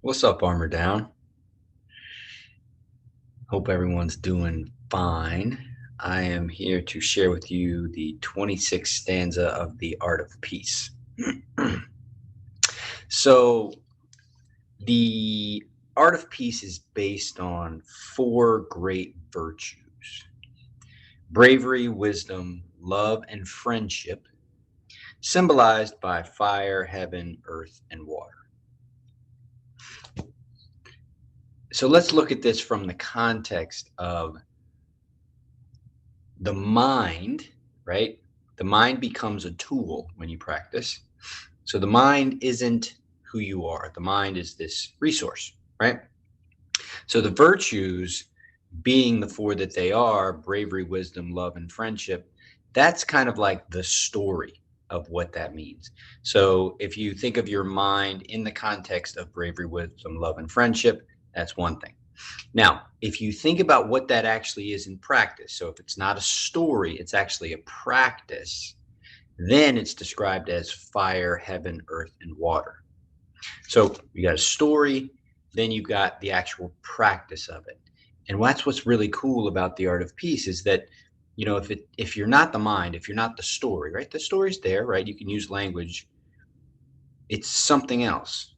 What's up, Armor Down? Hope everyone's doing fine. I am here to share with you the 26th stanza of The Art of Peace. So, the Art of Peace is based on four great virtues: bravery, wisdom, love, and friendship, symbolized by fire, heaven, earth, and water. So, let's look at this from the context of the mind, right? The mind becomes a tool when you practice. So the mind isn't who you are. The mind is this resource, right? So the virtues, being the four that they are: bravery, wisdom, love, and friendship, that's kind of like the story of what that means. So if you think of your mind in the context of bravery, wisdom, love, and friendship, that's one thing. Now, if you think about what that actually is in practice, so if it's not a story, it's actually a practice, then it's described as fire, heaven, earth, and water. So you got a story, then you got the actual practice of it. And that's what's really cool about the art of peace is that, if you're not the mind, if you're not the story, right? The story's there, right? You can use language. It's something else.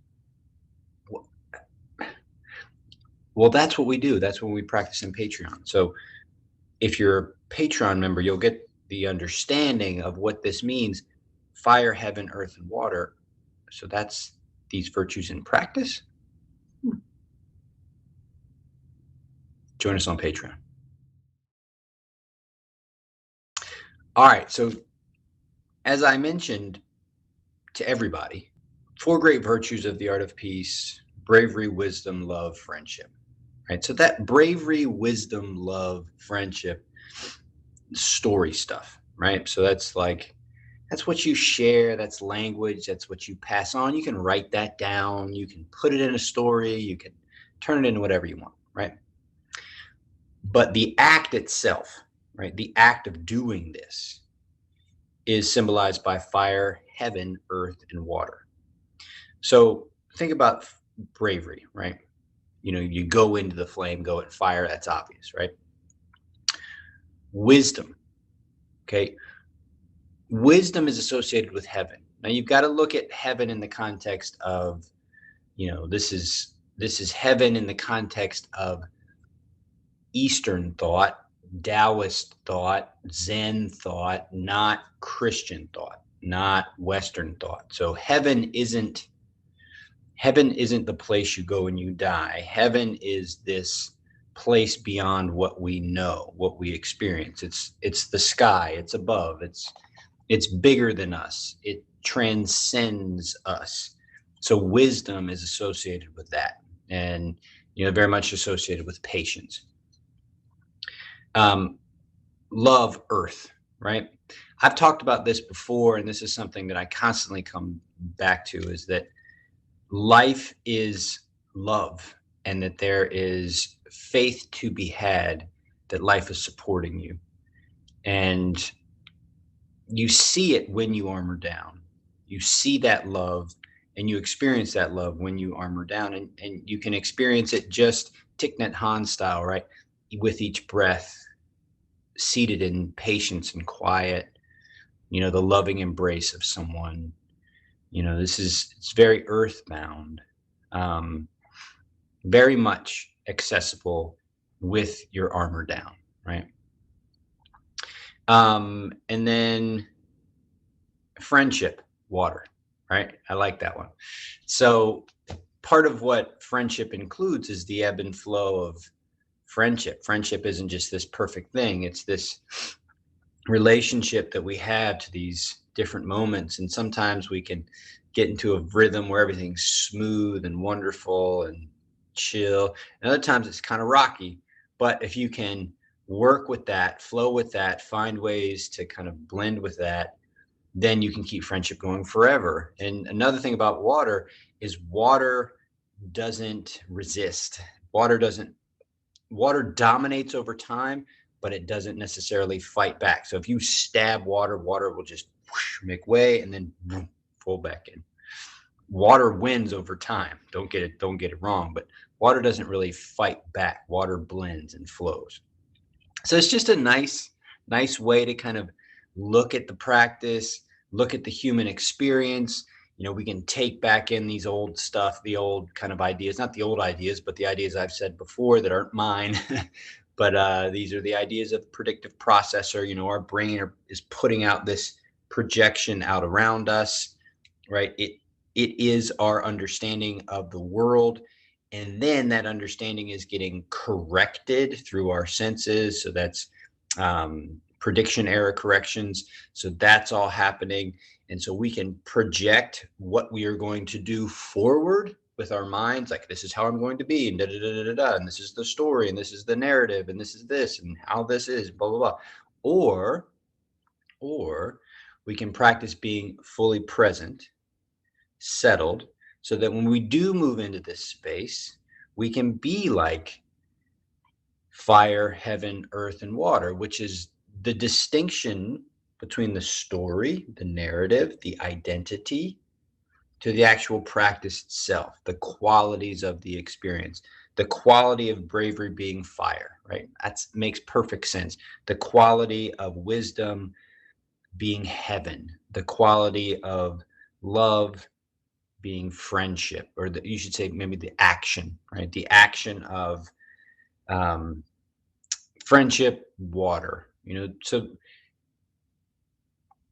Well, that's what we do. That's what we practice in Patreon. So if you're a Patreon member, you'll get the understanding of what this means: fire, heaven, earth, and water. So that's these virtues in practice. Join us on Patreon. All right. So, as I mentioned to everybody, four great virtues of the art of peace: bravery, wisdom, love, friendship. Right. So, that bravery, wisdom, love, friendship, story stuff. Right. So, that's what you share. That's language. That's what you pass on. You can write that down. You can put it in a story. You can turn it into whatever you want. Right. But the act itself, right, the act of doing this is symbolized by fire, heaven, earth, and water. So think about bravery, right? You go into the flame, go at fire, that's obvious, right? Wisdom, okay? Wisdom is associated with heaven. Now you've got to look at heaven in the context of, this is heaven in the context of Eastern thought, Taoist thought, Zen thought, not Christian thought, not Western thought. So heaven isn't the place you go when you die. Heaven is this place beyond what we know, what we experience. It's the sky, it's above, it's bigger than us. It transcends us. So wisdom is associated with that, and very much associated with patience. um, Love earth, right? I've talked about this before, and this is something that I constantly come back to, is that life is love, and that there is faith to be had, that life is supporting you. And you see it when you armor down. You see that love and you experience that love when you armor down. And you can experience it just Thich Nhat Hanh style, right? With each breath, seated in patience and quiet, the loving embrace of someone. It's very earthbound, um, very much accessible with your armor down, right? And then friendship, water, right? I like that one. So part of what friendship includes is the ebb and flow of friendship. Friendship isn't just this perfect thing, it's this relationship that we have to these different moments. And sometimes we can get into a rhythm where everything's smooth and wonderful and chill, and other times it's kind of rocky. But if you can work with that, flow with that, find ways to kind of blend with that, then you can keep friendship going forever. And another thing about water is water doesn't resist. Water dominates over time, but it doesn't necessarily fight back. So if you stab water, water will just whoosh, make way and then boom, pull back in. water wins over time. Don't get it wrong, but water doesn't really fight back. Water blends and flows. So it's just a nice way to kind of look at the practice, look at the human experience. We can take back in these old stuff, the old kind of ideas, not the old ideas, but the ideas I've said before that aren't mine. But these are the ideas of predictive processor. Our brain is putting out this projection out around us, right? It is our understanding of the world, and then that understanding is getting corrected through our senses. So that's prediction error corrections. So that's all happening, and so we can project what we are going to do forward with our minds, like this is how I'm going to be, and da da da da da, and this is the story, and this is the narrative, and this is this, and how this is, blah blah blah. Or we can practice being fully present, settled, so that when we do move into this space, we can be like fire, heaven, earth, and water, which is the distinction between the story, the narrative, the identity, to the actual practice itself, the qualities of the experience, the quality of bravery being fire, right? That makes perfect sense. The quality of wisdom being heaven, the quality of love being friendship, or you should say maybe the action, right? The action of um, friendship, water. So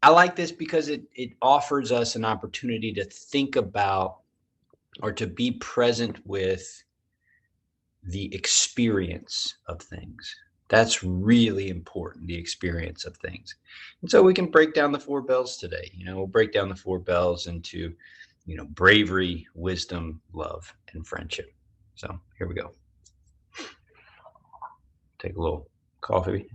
I like this because it offers us an opportunity to think about or to be present with the experience of things. That's really important, the experience of things. And so we can break down the four bells today. We'll break down the four bells into, bravery, wisdom, love, and friendship. So here we go. Take a little coffee.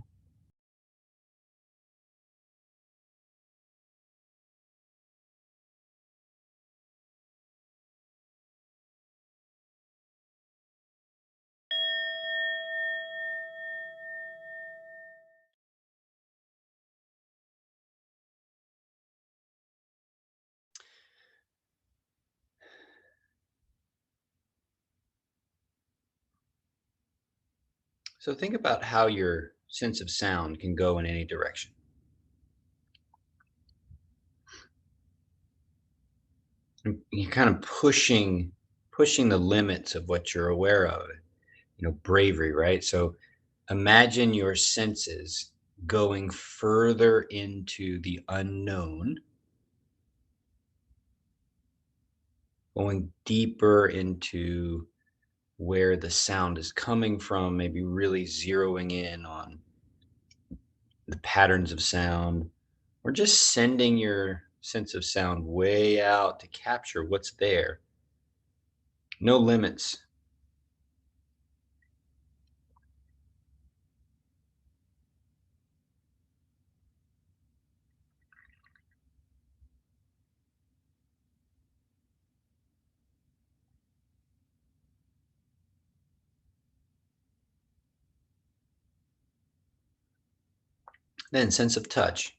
So think about how your sense of sound can go in any direction. And you're kind of pushing the limits of what you're aware of. Bravery, right? So imagine your senses going further into the unknown, going deeper into where the sound is coming from, maybe really zeroing in on the patterns of sound, or just sending your sense of sound way out to capture what's there. No limits. Then sense of touch.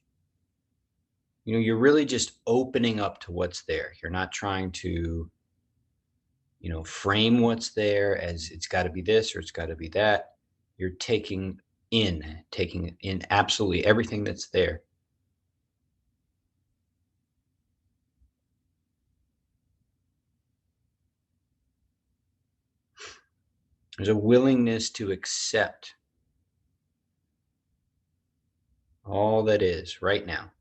You're really just opening up to what's there. You're not trying to, frame what's there as it's got to be this or it's got to be that. You're taking in absolutely everything that's there. There's a willingness to accept all that is right now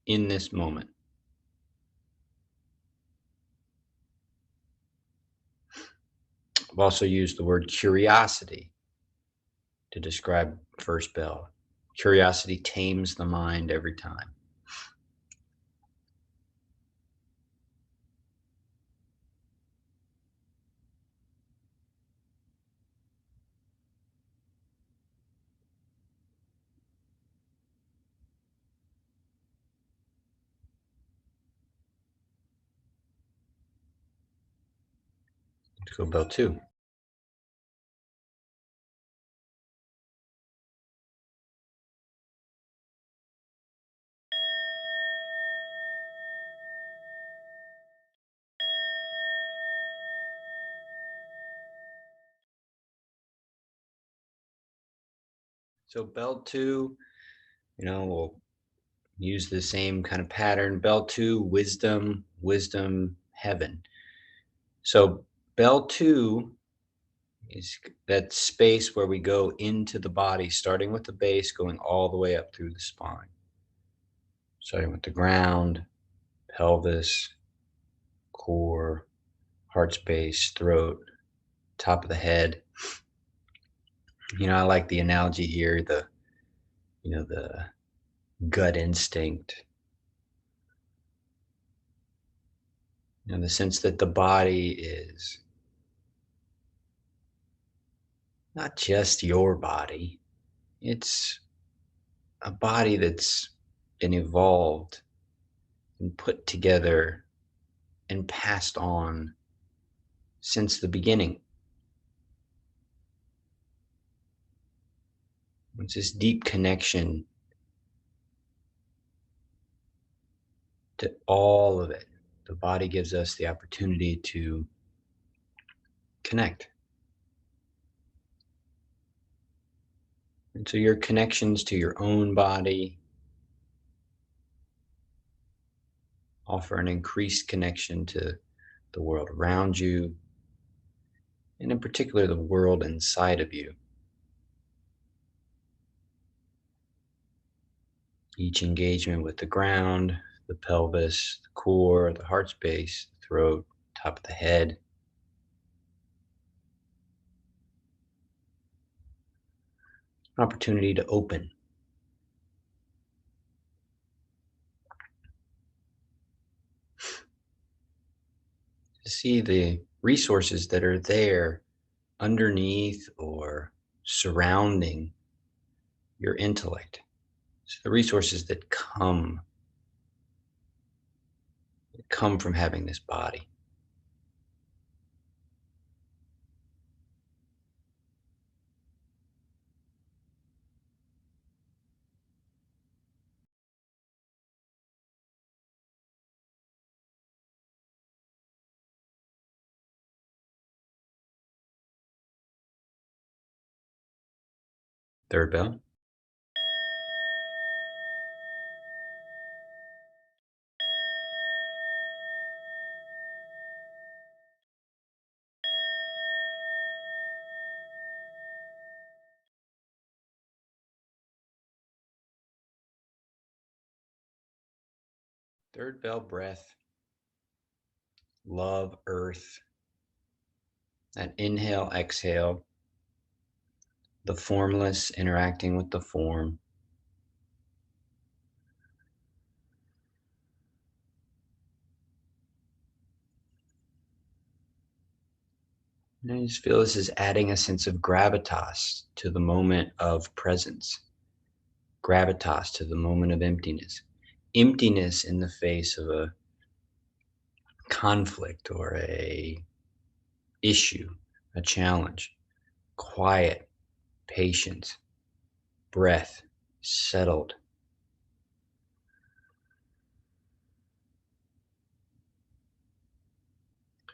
in this moment. I've also used the word curiosity to describe first bell. Curiosity tames the mind every time. Let's go bell two. So belt two, we'll use the same kind of pattern. Belt two, wisdom, wisdom, heaven. So bell two is that space where we go into the body, starting with the base, going all the way up through the spine. Starting with the ground, pelvis, core, heart space, throat, top of the head. I like the analogy here, the gut instinct, the sense that the body is not just your body, it's a body that's been evolved and put together and passed on since the beginning. It's this deep connection to all of it. The body gives us the opportunity to connect. And so your connections to your own body offer an increased connection to the world around you, and in particular, the world inside of you. Each engagement with the ground, the pelvis, the core, the heart space, the throat, top of the head, an opportunity to open. To see the resources that are there underneath or surrounding your intellect. So the resources that come from having this body. Third bell. Third bell breath. Love, earth. That inhale, exhale. The formless interacting with the form. And I just feel this is adding a sense of gravitas to the moment of presence, gravitas to the moment of emptiness, emptiness in the face of a conflict or a issue, a challenge, quiet, patience, breath, settled.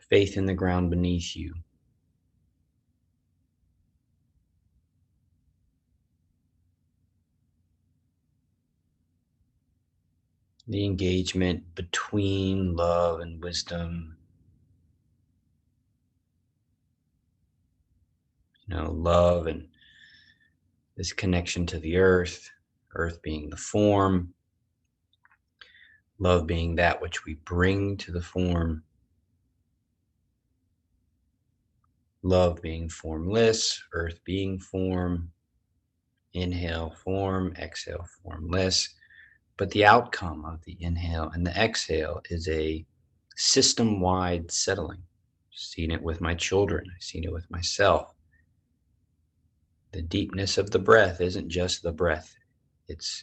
Faith in the ground beneath you. The engagement between love and wisdom. Love and this connection to the earth, earth being the form, love being that which we bring to the form, love being formless, earth being form, inhale, form, exhale, formless. But the outcome of the inhale and the exhale is a system-wide settling. I've seen it with my children. I've seen it with myself. The deepness of the breath isn't just the breath. It's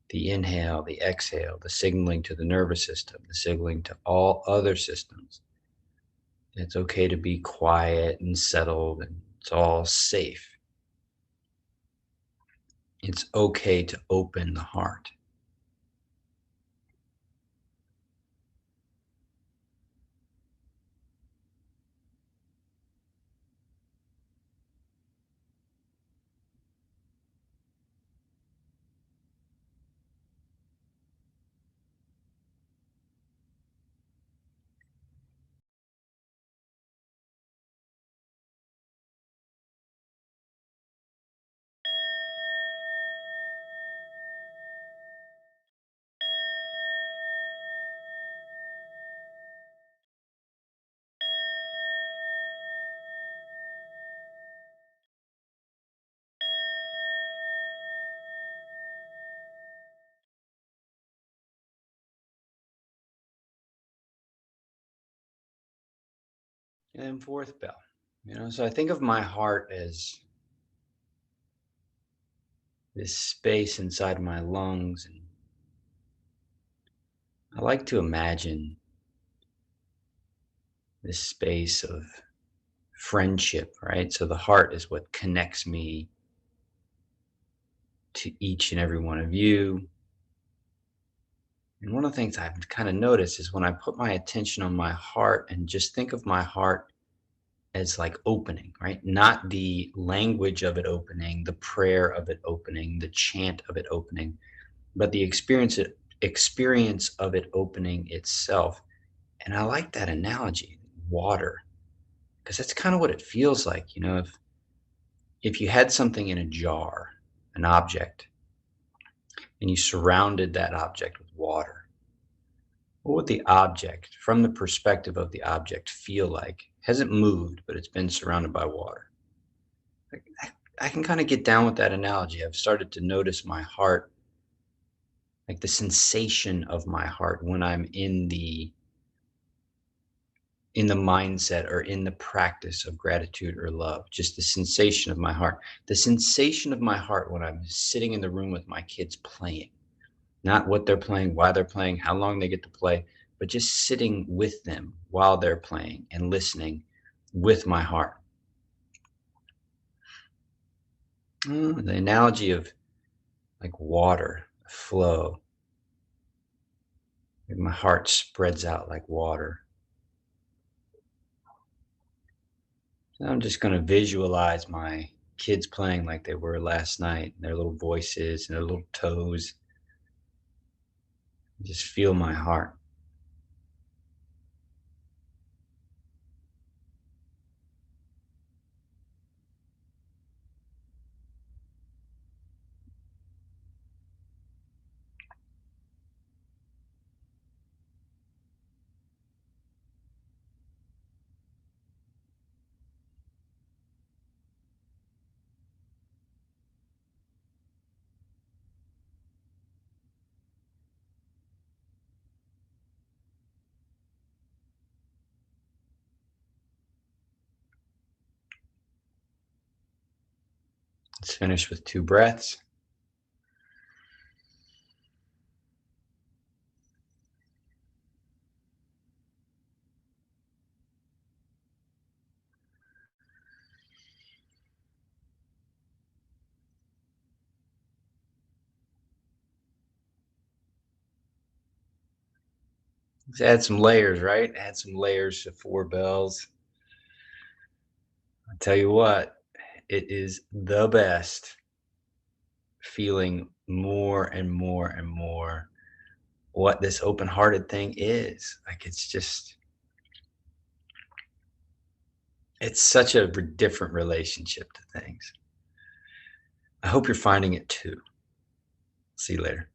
the inhale, the exhale, the signaling to the nervous system, the signaling to all other systems. It's okay to be quiet and settled, and it's all safe. It's okay to open the heart. and fourth bell. So I think of my heart as this space inside my lungs, and I like to imagine this space of friendship, right? So the heart is what connects me to each and every one of you. And one of the things I've kind of noticed is when I put my attention on my heart and just think of my heart as like opening, right? Not the language of it opening, the prayer of it opening, the chant of it opening, but the experience of it opening itself. And I like that analogy, water, because that's kind of what it feels like. If you had something in a jar, an object, and you surrounded that object with water, what would the object, from the perspective of the object, feel like? Hasn't moved, but it's been surrounded by water. I can kind of get down with that analogy. I've started to notice my heart, like the sensation of my heart when I'm in the mindset or in the practice of gratitude or love. Just the sensation of my heart. The sensation of my heart when I'm sitting in the room with my kids playing. Not what they're playing, why they're playing, how long they get to play, but just sitting with them while they're playing and listening with my heart. The analogy of like water, flow. My heart spreads out like water. So I'm just going to visualize my kids playing like they were last night, their little voices and their little toes. Just feel my heart. Let's finish with 2 breaths. Let's add some layers, right? Add some layers to 4 bells. I'll tell you what, it is the best feeling more and more and more what this open-hearted thing is. Like it's such a different relationship to things. I hope you're finding it too. See you later.